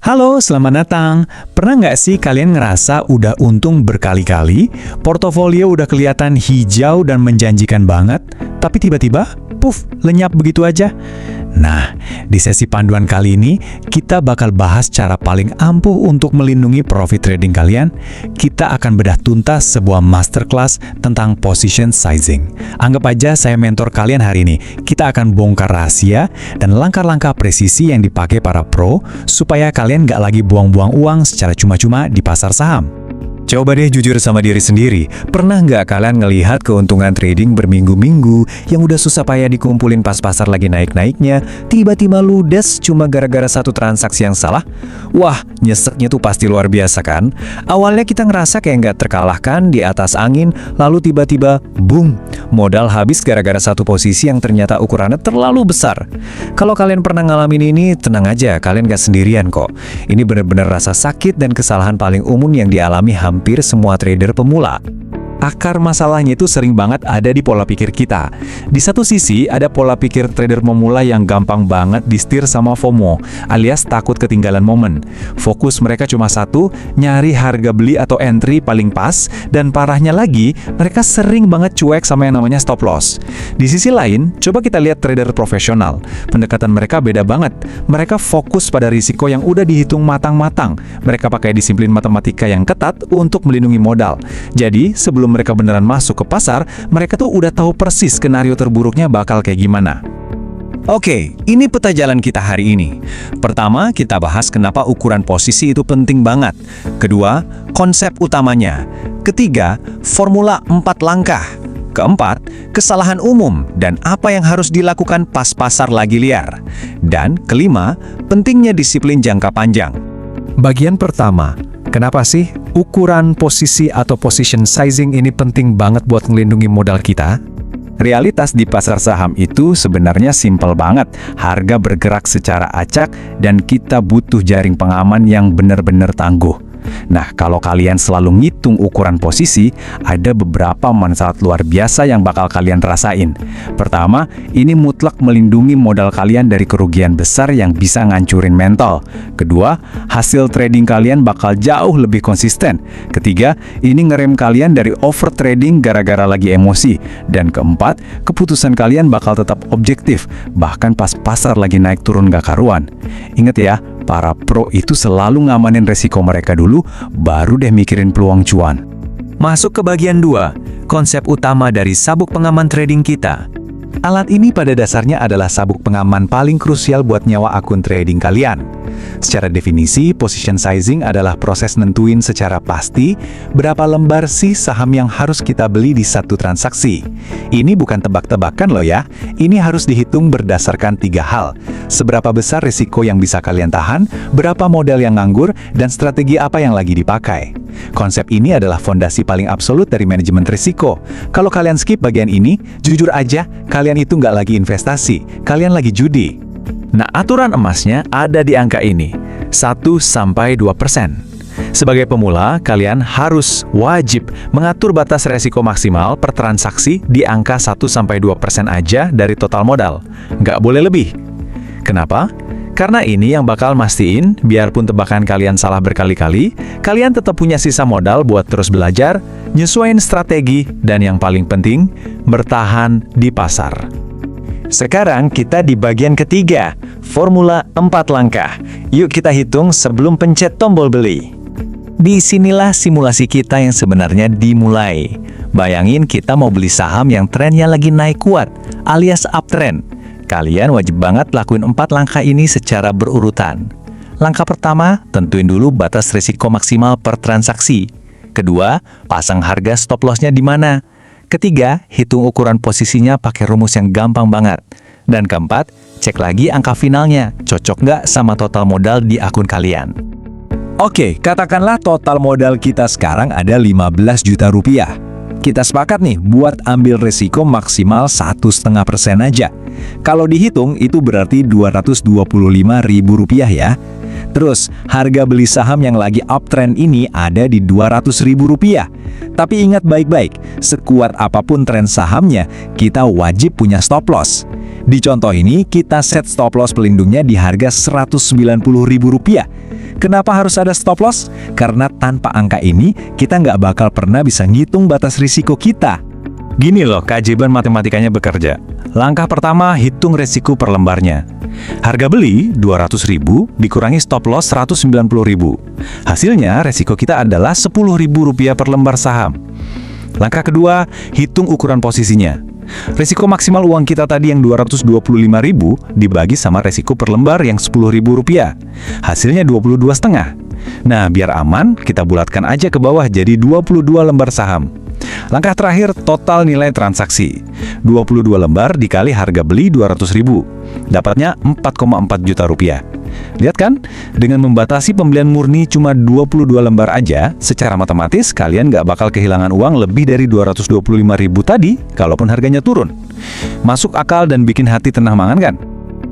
Halo, selamat datang. Pernah nggak sih kalian ngerasa udah untung berkali-kali, portofolio udah kelihatan hijau dan menjanjikan banget, tapi tiba-tiba, puff, lenyap begitu aja? Nah, di sesi panduan kali ini, kita bakal bahas cara paling ampuh untuk melindungi profit trading kalian. Kita akan bedah tuntas sebuah masterclass tentang position sizing. Anggap aja saya mentor kalian hari ini. Kita akan bongkar rahasia dan langkah-langkah presisi yang dipakai para pro, supaya kalian nggak lagi buang-buang uang secara cuma-cuma di pasar saham. Coba deh jujur sama diri sendiri, pernah nggak kalian ngelihat keuntungan trading berminggu-minggu yang udah susah payah dikumpulin pas pasar lagi naik-naiknya, tiba-tiba ludes cuma gara-gara satu transaksi yang salah? Wah, nyeseknya tuh pasti luar biasa kan? Awalnya kita ngerasa kayak nggak terkalahkan di atas angin, lalu tiba-tiba, boom, modal habis gara-gara satu posisi yang ternyata ukurannya terlalu besar. Kalau kalian pernah ngalamin ini, tenang aja, kalian nggak sendirian kok. Ini benar-benar rasa sakit dan kesalahan paling umum yang dialami hampir semua trader pemula. Akar masalahnya itu sering banget ada di pola pikir kita. Di satu sisi, ada pola pikir trader pemula yang gampang banget disetir sama FOMO, alias takut ketinggalan momen. Fokus mereka cuma satu, nyari harga beli atau entry paling pas, dan parahnya lagi, mereka sering banget cuek sama yang namanya stop loss. Di sisi lain, coba kita lihat trader profesional. Pendekatan mereka beda banget. Mereka fokus pada risiko yang udah dihitung matang-matang. Mereka pakai disiplin matematika yang ketat untuk melindungi modal. Jadi, sebelum mereka beneran masuk ke pasar, mereka tuh udah tahu persis skenario terburuknya bakal kayak gimana. Oke, ini peta jalan kita hari ini. Pertama, kita bahas kenapa ukuran posisi itu penting banget. Kedua, konsep utamanya. Ketiga, formula 4 langkah. Keempat, kesalahan umum dan apa yang harus dilakukan pas pasar lagi liar. Dan kelima, pentingnya disiplin jangka panjang. Bagian pertama, kenapa sih ukuran posisi atau position sizing ini penting banget buat melindungi modal kita? Realitas di pasar saham itu sebenarnya simpel banget. Harga bergerak secara acak dan kita butuh jaring pengaman yang benar-benar tangguh. Nah, kalau kalian selalu ngitung ukuran posisi, ada beberapa manfaat luar biasa yang bakal kalian rasain. Pertama, ini mutlak melindungi modal kalian dari kerugian besar yang bisa ngancurin mental. Kedua, hasil trading kalian bakal jauh lebih konsisten. Ketiga, ini ngerem kalian dari over trading gara-gara lagi emosi. Dan keempat, keputusan kalian bakal tetap objektif, bahkan pas pasar lagi naik turun gak karuan. Ingat ya, para pro itu selalu ngamanin resiko mereka dulu, baru deh mikirin peluang cuan. Masuk ke bagian 2, konsep utama dari sabuk pengaman trading kita. Alat ini pada dasarnya adalah sabuk pengaman paling krusial buat nyawa akun trading kalian. Secara definisi, position sizing adalah proses nentuin secara pasti berapa lembar sih saham yang harus kita beli di satu transaksi. Ini bukan tebak-tebakan loh ya, ini harus dihitung berdasarkan 3 hal. Seberapa besar risiko yang bisa kalian tahan, berapa modal yang nganggur, dan strategi apa yang lagi dipakai. Konsep ini adalah fondasi paling absolut dari manajemen risiko. Kalau kalian skip bagian ini, jujur aja, kalian itu nggak lagi investasi, kalian lagi judi. Nah, aturan emasnya ada di angka ini, 1-2%. Sebagai pemula, kalian harus wajib mengatur batas resiko maksimal per transaksi di angka 1-2% aja dari total modal. Nggak boleh lebih. Kenapa? Karena ini yang bakal mastiin, biarpun tebakan kalian salah berkali-kali, kalian tetap punya sisa modal buat terus belajar, nyesuaiin strategi, dan yang paling penting, bertahan di pasar. Sekarang kita di bagian ketiga, formula 4 langkah. Yuk kita hitung sebelum pencet tombol beli. Di sinilah simulasi kita yang sebenarnya dimulai. Bayangin kita mau beli saham yang trennya lagi naik kuat, alias uptrend. Kalian wajib banget lakuin 4 langkah ini secara berurutan. Langkah pertama, tentuin dulu batas risiko maksimal per transaksi. Kedua, pasang harga stop loss-nya di mana. Ketiga, hitung ukuran posisinya pakai rumus yang gampang banget. Dan keempat, cek lagi angka finalnya, cocok nggak sama total modal di akun kalian. Oke, katakanlah total modal kita sekarang ada 15 juta rupiah. Kita sepakat nih buat ambil risiko maksimal 1,5% aja. Kalau dihitung itu berarti Rp225.000 ya. Terus, harga beli saham yang lagi uptrend ini ada di Rp200.000. Tapi ingat baik-baik, sekuat apapun tren sahamnya, kita wajib punya stop loss. Di contoh ini, kita set stop loss pelindungnya di harga Rp190.000. Kenapa harus ada stop loss? Karena tanpa angka ini, kita nggak bakal pernah bisa ngitung batas risiko kita. Gini loh, keajaiban matematikanya bekerja. Langkah pertama, hitung resiko per lembarnya. Harga beli Rp200.000 dikurangi stop loss Rp190.000. Hasilnya, resiko kita adalah Rp10.000 per lembar saham. Langkah kedua, hitung ukuran posisinya. Resiko maksimal uang kita tadi yang Rp225.000 dibagi sama resiko per lembar yang Rp10.000. Hasilnya 22,5. Nah, biar aman, kita bulatkan aja ke bawah jadi 22 lembar saham. Langkah terakhir, total nilai transaksi. 22 lembar dikali harga beli Rp200.000. Dapatnya Rp4,4 juta. Lihat kan? Dengan membatasi pembelian murni cuma 22 lembar aja, secara matematis kalian nggak bakal kehilangan uang lebih dari Rp225.000 tadi, kalaupun harganya turun. Masuk akal dan bikin hati tenang mangan kan?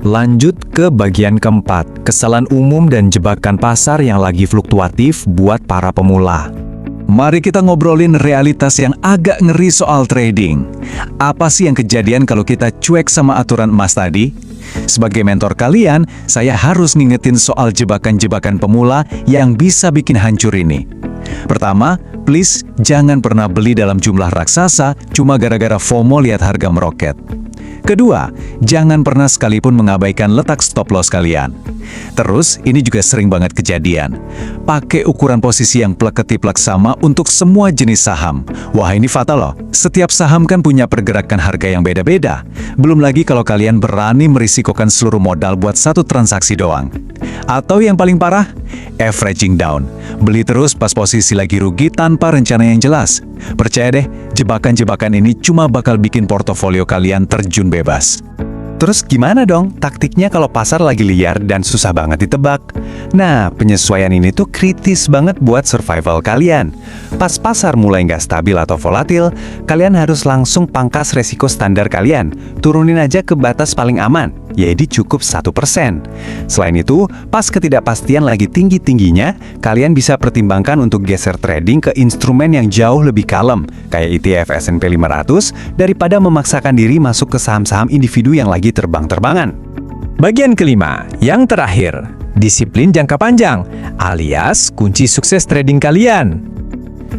Lanjut ke bagian keempat, kesalahan umum dan jebakan pasar yang lagi fluktuatif buat para pemula. Mari kita ngobrolin realitas yang agak ngeri soal trading. Apa sih yang kejadian kalau kita cuek sama aturan emas tadi? Sebagai mentor kalian, saya harus ngingetin soal jebakan-jebakan pemula yang bisa bikin hancur ini. Pertama, please jangan pernah beli dalam jumlah raksasa cuma gara-gara FOMO lihat harga meroket. Kedua, jangan pernah sekalipun mengabaikan letak stop loss kalian. Terus, ini juga sering banget kejadian. Pakai ukuran posisi yang plek-ketiplek sama untuk semua jenis saham. Wah, ini fatal loh. Setiap saham kan punya pergerakan harga yang beda-beda. Belum lagi kalau kalian berani merisikokan seluruh modal buat satu transaksi doang. Atau yang paling parah, averaging down. Beli terus pas posisi lagi rugi tanpa rencana yang jelas. Percaya deh, jebakan-jebakan ini cuma bakal bikin portofolio kalian terjun bebas. Terus gimana dong taktiknya kalau pasar lagi liar dan susah banget ditebak? Nah, penyesuaian ini tuh kritis banget buat survival kalian. Pas pasar mulai nggak stabil atau volatil, kalian harus langsung pangkas resiko standar kalian. Turunin aja ke batas paling aman, yaitu cukup 1%. Selain itu, pas ketidakpastian lagi tinggi-tingginya, kalian bisa pertimbangkan untuk geser trading ke instrumen yang jauh lebih kalem, kayak ETF S&P 500, daripada memaksakan diri masuk ke saham-saham individu yang lagi terbang-terbangan. Bagian kelima, yang terakhir, disiplin jangka panjang, alias kunci sukses trading kalian.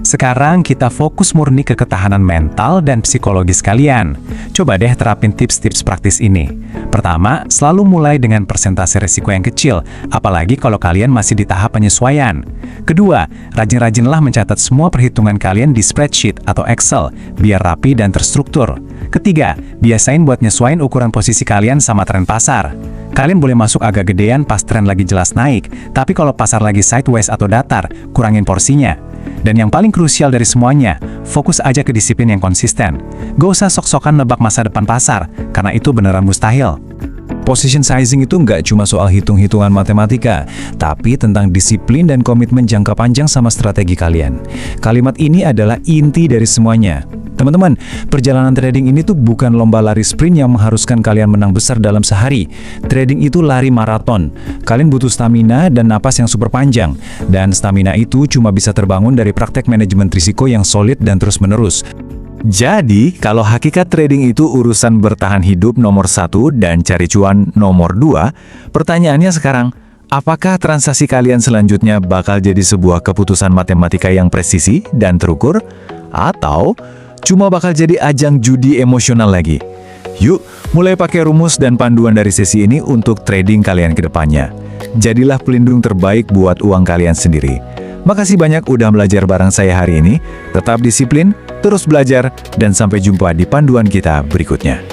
Sekarang kita fokus murni ke ketahanan mental dan psikologis kalian. Coba deh terapin tips-tips praktis ini. Pertama, selalu mulai dengan persentase risiko yang kecil, apalagi kalau kalian masih di tahap penyesuaian. Kedua, rajin-rajinlah mencatat semua perhitungan kalian di spreadsheet atau Excel, biar rapi dan terstruktur. Ketiga, biasain buat nyesuain ukuran posisi kalian sama tren pasar. Kalian boleh masuk agak gedean pas tren lagi jelas naik, tapi kalau pasar lagi sideways atau datar, kurangin porsinya. Dan yang paling krusial dari semuanya, fokus aja ke disiplin yang konsisten. Gak usah sok-sokan nebak masa depan pasar, karena itu beneran mustahil. Position sizing itu nggak cuma soal hitung-hitungan matematika, tapi tentang disiplin dan komitmen jangka panjang sama strategi kalian. Kalimat ini adalah inti dari semuanya. Teman-teman, perjalanan trading ini tuh bukan lomba lari sprint yang mengharuskan kalian menang besar dalam sehari. Trading itu lari maraton. Kalian butuh stamina dan napas yang super panjang. Dan stamina itu cuma bisa terbangun dari praktek manajemen risiko yang solid dan terus-menerus. Jadi, kalau hakikat trading itu urusan bertahan hidup nomor 1 dan cari cuan nomor 2, pertanyaannya sekarang, apakah transaksi kalian selanjutnya bakal jadi sebuah keputusan matematika yang presisi dan terukur? Atau cuma bakal jadi ajang judi emosional lagi? Yuk, mulai pakai rumus dan panduan dari sesi ini untuk trading kalian ke depannya. Jadilah pelindung terbaik buat uang kalian sendiri. Makasih banyak udah belajar bareng saya hari ini. Tetap disiplin, terus belajar, dan sampai jumpa di panduan kita berikutnya.